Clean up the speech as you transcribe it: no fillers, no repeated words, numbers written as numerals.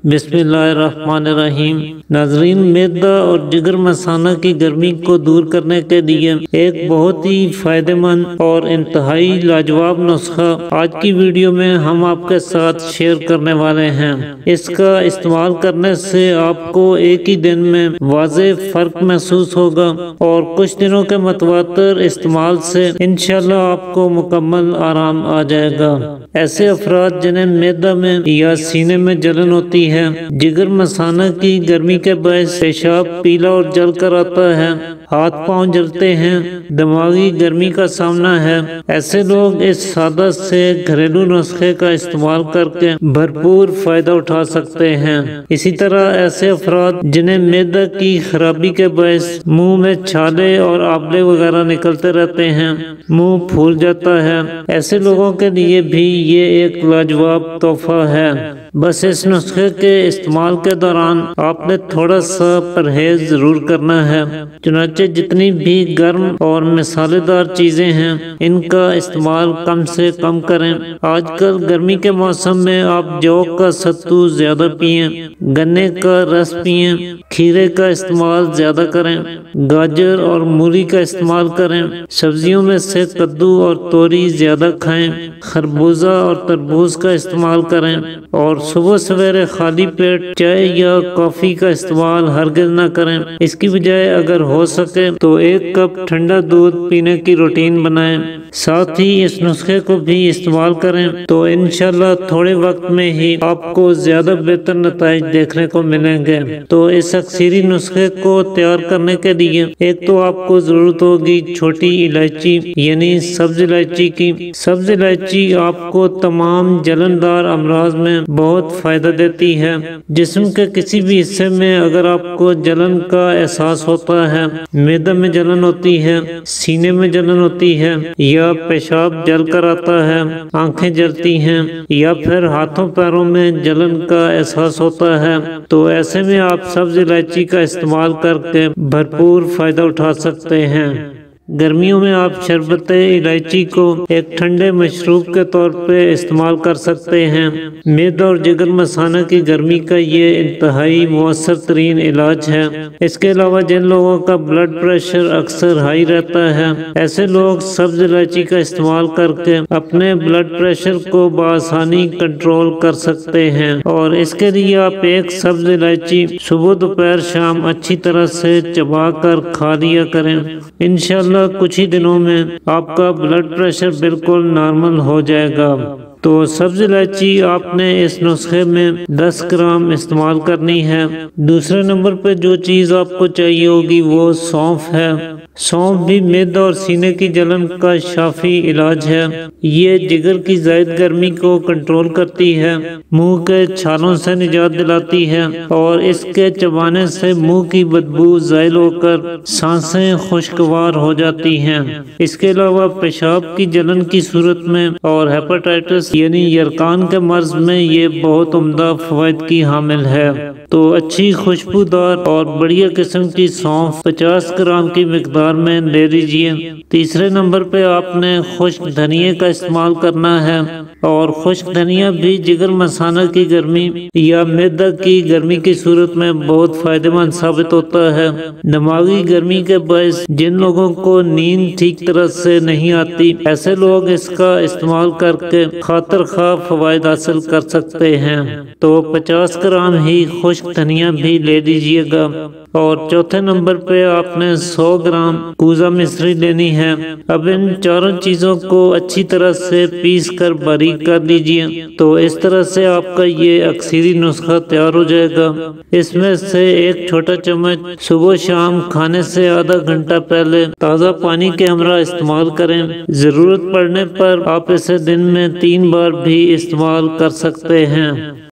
بسم اللہ الرحمن الرحیم۔ ناظرین، معدہ اور جگر مثانہ کی گرمی کو دور کرنے کے لیے ایک بہت ہی فائدہ مند اور انتہائی لاجواب نسخہ آج کی ویڈیو میں ہم آپ کے ساتھ شیئر کرنے والے ہیں۔ اس کا استعمال کرنے سے آپ کو ایک ہی دن میں واضح فرق محسوس ہوگا اور کچھ دنوں کے متواتر استعمال سے انشاءاللہ آپ کو مکمل آرام آ جائے گا۔ ایسے افراد جنہیں معدہ میں یا سینے میں جلن ہوتی ہے، جگر مثانہ کی گرمی کے باعث پیشاب پیلا اور جل کر آتا ہے، ہاتھ پاؤں جلتے ہیں، دماغی گرمی کا سامنا ہے، ایسے لوگ اس سادہ سے گھریلو نسخے کا استعمال کر کے بھرپور فائدہ اٹھا سکتے ہیں۔ اسی طرح ایسے افراد جنہیں معدہ کی خرابی کے باعث منہ میں چھالے اور آبلے وغیرہ نکلتے رہتے ہیں، منہ پھول جاتا ہے، ایسے لوگوں کے لیے بھی یہ ایک لاجواب تحفہ ہے۔ بس اس نسخے کے استعمال کے دوران آپ نے تھوڑا سا پرہیز ضرور کرنا ہے، چنانچہ جتنی بھی گرم اور مسالے دار چیزیں ہیں ان کا استعمال کم سے کم کریں۔ آج کل گرمی کے موسم میں آپ جو کا ستو زیادہ پئیں، گنے کا رس پئیں، کھیرے کا استعمال زیادہ کریں، گاجر اور مولی کا استعمال کریں، سبزیوں میں سے کدو اور توری زیادہ کھائیں، خربوزہ اور تربوز کا استعمال کریں، اور صبح سویرے خالی پیٹ چائے یا کافی کا استعمال ہرگز نہ کریں۔ اس کی بجائے اگر ہو سکے تو ایک کپ ٹھنڈا دودھ پینے کی روٹین بنائیں، ساتھ ہی اس نسخے کو بھی استعمال کریں تو انشاءاللہ تھوڑے وقت میں ہی آپ کو زیادہ بہتر نتائج دیکھنے کو ملیں گے۔ تو اس اکثری نسخے کو تیار کرنے کے لیے ایک تو آپ کو ضرورت ہوگی چھوٹی الائچی یعنی سبز الائچی کی۔ سبز الائچی آپ کو تمام جلندار امراض میں بہت فائدہ دیتی ہے۔ جسم کے کسی بھی حصے میں اگر آپ کو جلن کا احساس ہوتا ہے، معدہ میں جلن ہوتی ہے، سینے میں جلن ہوتی ہے، یا پیشاب جل کر آتا ہے، آنکھیں جلتی ہیں، یا پھر ہاتھوں پیروں میں جلن کا احساس ہوتا ہے، تو ایسے میں آپ سبز الائچی کا استعمال کر کے بھرپور فائدہ اٹھا سکتے ہیں۔ گرمیوں میں آپ شربت الائچی کو ایک ٹھنڈے مشروب کے طور پہ استعمال کر سکتے ہیں۔ معدہ اور جگر مثانہ کی گرمی کا یہ انتہائی مؤثر ترین علاج ہے۔ اس کے علاوہ جن لوگوں کا بلڈ پریشر اکثر ہائی رہتا ہے، ایسے لوگ سبز الائچی کا استعمال کر کے اپنے بلڈ پریشر کو بآسانی کنٹرول کر سکتے ہیں، اور اس کے لیے آپ ایک سبز الائچی صبح دوپہر شام اچھی طرح سے چبا کر کھا لیا کریں۔ انشاءاللہ کچھ ہی دنوں میں آپ کا بلڈ پریشر بالکل نارمل ہو جائے گا۔ تو سبز الائچی آپ نے اس نسخے میں 10 گرام استعمال کرنی ہے۔ دوسرے نمبر پہ جو چیز آپ کو چاہیے ہوگی وہ سونف ہے۔ سونف بھی معدہ اور سینے کی جلن کا شافی علاج ہے۔ یہ جگر کی زائد گرمی کو کنٹرول کرتی ہے، منہ کے چھالوں سے نجات دلاتی ہے، اور اس کے چبانے سے منہ کی بدبو زائل ہو کر سانسیں خوشگوار ہو جاتی ہیں۔ اس کے علاوہ پیشاب کی جلن کی صورت میں اور ہیپاٹائٹس یعنی یرقان کے مرض میں یہ بہت عمدہ فوائد کی حامل ہے۔ تو اچھی خوشبودار اور بڑھیا قسم کی سونف 50 گرام کی مقدار میں لے لیجئے۔ تیسرے نمبر پہ آپ نے خشک دھنیے کا استعمال کرنا ہے، اور خشک دھنیا بھی جگر مثانہ کی گرمی یا معدہ کی گرمی کی صورت میں بہت فائدہ مند ثابت ہوتا ہے۔ دماغی گرمی کے باعث جن لوگوں کو نیند ٹھیک طرح سے نہیں آتی، ایسے لوگ اس کا استعمال کر کے خاطر خواہ فوائد حاصل کر سکتے ہیں۔ تو 50 گرام ہی خشک دھنیا بھی لے لیجئے گا۔ اور چوتھے نمبر پہ آپ نے 100 گرام کوزہ مصری لینی ہے۔ اب ان چاروں چیزوں کو اچھی طرح سے پیس کر باریک کر لیجئے۔ تو اس طرح سے آپ کا یہ اکثری نسخہ تیار ہو جائے گا۔ اس میں سے ایک چھوٹا چمچ صبح شام کھانے سے آدھا گھنٹہ پہلے تازہ پانی کے ہمراہ استعمال کریں۔ ضرورت پڑنے پر آپ اسے دن میں 3 بار بھی استعمال کر سکتے ہیں۔